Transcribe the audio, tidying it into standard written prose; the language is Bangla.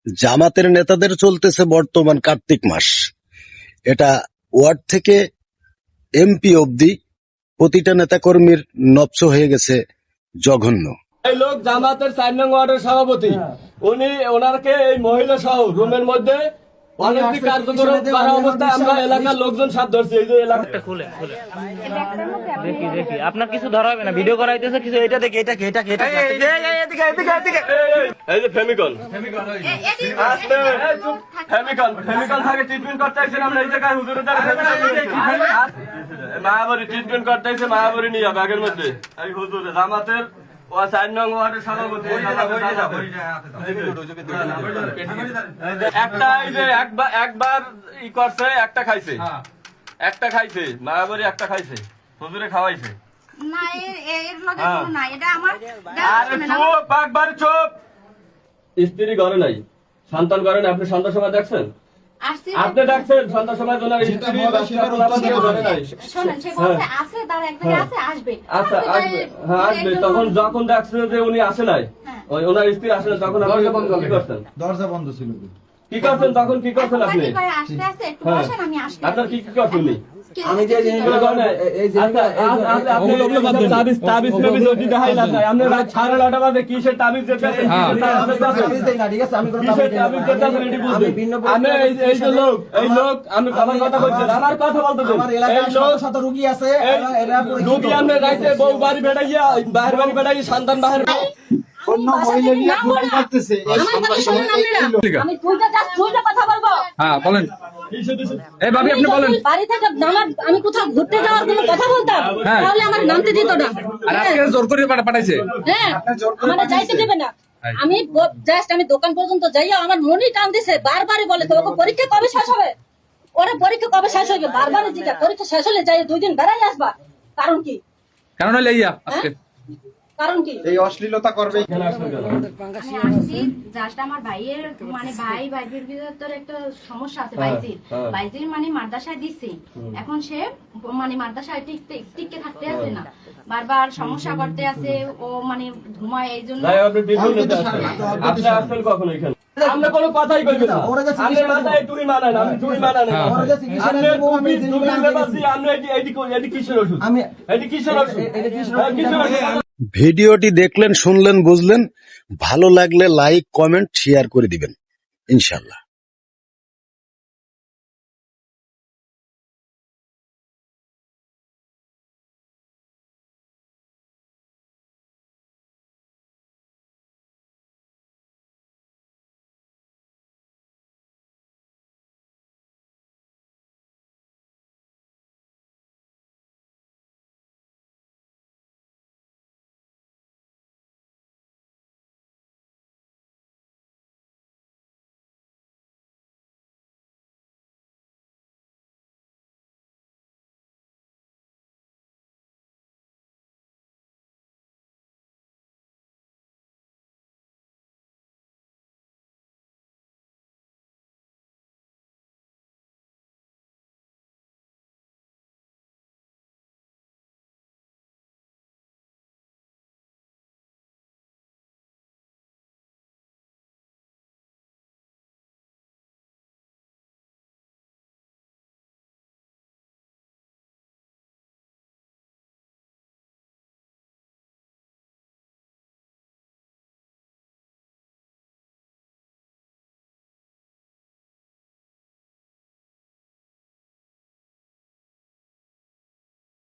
জামাতের নেতাদের চলতেছে বর্তমান কার্তিক মাস। এটা ওয়ার্ড থেকে এমপি অবধি প্রতিটা নেতাকর্মীর নবস হয়ে গেছে জঘন্য। এই লোক জামাতের 4 নং ওয়ার্ডের সভাপতি, উনি ওনারকে এই মহিলা সহ রুমের মধ্যে অনৈতিক কার্যক্রম করা অবস্থায় আমরা এলাকার লোকজন সাথ ধরছি। এই যে এলাকাটা খুলে দেখি আপনার কিছু ধরা হবে না, ভিডিও করা হইতেছে কিছু। এটা দেখি, এটা এই যে ফেমিকল থাকে ট্রিটমেন্ট করতে আসছেন আমরা এই জায়গায় হুজুরের দ্বারা মায়াবরী ট্রিটমেন্ট করতে আসছে, মায়াবরী নিয়ে ব্যাগের মধ্যে এই হুজুর জামাতের 4 নং ওয়ার্ডের সভাপতি। একটা এই যে একবার ই করছে, একটা খাইছে মায়াবরী, একটা খাইছে হুজুরে খাওয়াইছে। স্ত্রী ঘরে নাই, সন্তান ঘরে নাই। আপনি সন্তান সময় দেখছেন? আপনি দেখছেন সন্তান সময় ঘরে নাই। আচ্ছা আসবে, তখন যখন দেখছেন যে উনি আসে নাই, ওনার স্ত্রী আসে নাই, তখন আপনি কি করছেন? দরজা বন্ধ ছিল। কি করছেন তখন? কি করছেন আপনি? আপনার কি করছেন উনি? আমি যে আমার কথা বলতে রুগী আছে, বউ বাড়ি বেড়াইয়া বাহির বাড়ি বেড়াইয়া সন্তান বাহির আমি কোথাও ঘুরতে যাওয়ার কোনো কথা বলতাম তাহলে আমার নামতে দিত না, জোর করে পাঠাইছে। হ্যাঁ আমাদের যাইতে দেবে না। আমি জাস্ট আমি দোকান পর্যন্ত যাইয়া আমার মনই টান দিছে, বারবারই বলে তো পরীক্ষা কবে শেষ হবে, ওরা পরীক্ষা কবে শেষ হবে, বারবার জিজ্ঞাসা, পরীক্ষা শেষ হলে যাই 2 দিন বেড়াই আসবা। কারণ কি? কারণ লইয়া আজকে কারণ কি এই অশ্লীলতা করবে? জাস্ট আমার ভাইয়ের মানে ভাইয়ের ভিতরে একটা সমস্যা আছে। বাইজির মানে মাদ্রাসায় দিচ্ছে, এখন সে মানে মাদ্রাসায় টিকে থাকতে আছে না, বারবার সমস্যা করতে আছে, ও মানে ঘুমায়। এই জন্য আমরা কোনো কথাই বলবো না। আপনার মাথায় টুই মানান, আমি টুই মানান। ভিডিওটি দেখলেন, শুনলেন, বুঝলেন। ভালো লাগলে লাইক, কমেন্ট, শেয়ার করে দিবেন ইনশাল্লাহ।